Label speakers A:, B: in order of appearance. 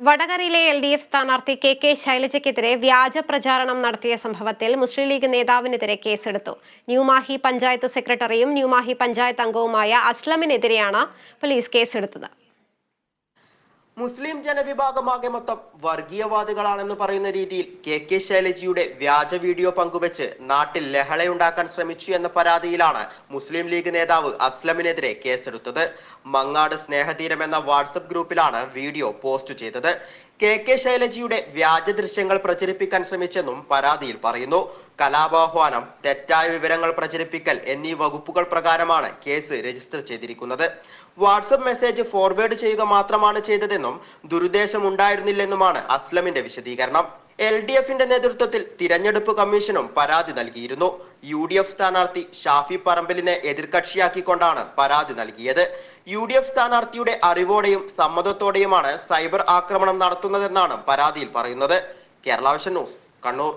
A: വടകരയിലെ LDF സ്ഥാനാർത്ഥി KK ശൈലജയ്ക്കെതിരെ വ്യാജ പ്രചാരണം നടത്തിയ സംഭവത്തിൽ മുസ്ലിം ലീഗ് നേതാവിനെതിരെ കേസെടുത്തു. ന്യൂമാഹി പഞ്ചായത്ത് സെക്രട്ടറിയും ന്യൂമാഹി പഞ്ചായത്ത് അംഗവുമായ അസ്ലമിനെതിരെയാണ് പോലീസ് കേസെടുത്തത്.
B: മുസ്ലിം ജനവിഭാഗമാകെ മൊത്തം വർഗീയവാദികളാണെന്ന് പറയുന്ന രീതിയിൽ KK ശൈലജയുടെ വ്യാജ വീഡിയോ പങ്കുവെച്ച് നാട്ടിൽ ലഹളയുണ്ടാക്കാൻ ശ്രമിച്ചു എന്ന പരാതിയിലാണ് മുസ്ലിം ലീഗ് നേതാവ് അസ്ലമിനെതിരെ കേസെടുത്തത്. മങ്ങാട് സ്നേഹതീരം എന്ന വാട്സപ്പ് ഗ്രൂപ്പിലാണ് വീഡിയോ പോസ്റ്റ് ചെയ്തത്. KK ശൈലജയുടെ വ്യാജ ദൃശ്യങ്ങൾ പ്രചരിപ്പിക്കാൻ ശ്രമിച്ചെന്നും പരാതിയിൽ പറയുന്നു. കലാപാഹ്വാനം, തെറ്റായ വിവരങ്ങൾ പ്രചരിപ്പിക്കൽ എന്നീ വകുപ്പുകൾ പ്രകാരമാണ് കേസ് രജിസ്റ്റർ ചെയ്തിരിക്കുന്നത്. വാട്സപ്പ് മെസ്സേജ് ഫോർവേഡ് ചെയ്യുക മാത്രമാണ് ചെയ്തതെന്നും ദുരുദ്ദേശം ഉണ്ടായിരുന്നില്ലെന്നുമാണ് അസ്ലമിന്റെ വിശദീകരണം. LDFന്റെ നേതൃത്വത്തിൽ തിരഞ്ഞെടുപ്പ് കമ്മീഷനും പരാതി നൽകിയിരുന്നു. UDF സ്ഥാനാർത്ഥി ഷാഫി പറമ്പലിനെ എതിർകക്ഷിയാക്കിക്കൊണ്ടാണ് പരാതി നൽകിയത്. UDF സ്ഥാനാർത്ഥിയുടെ അറിവോടെയും സമ്മതത്തോടെയുമാണ് സൈബർ ആക്രമണം നടത്തുന്നതെന്നാണ് പരാതിയിൽ പറയുന്നത്. Kerala vision news, Kannur.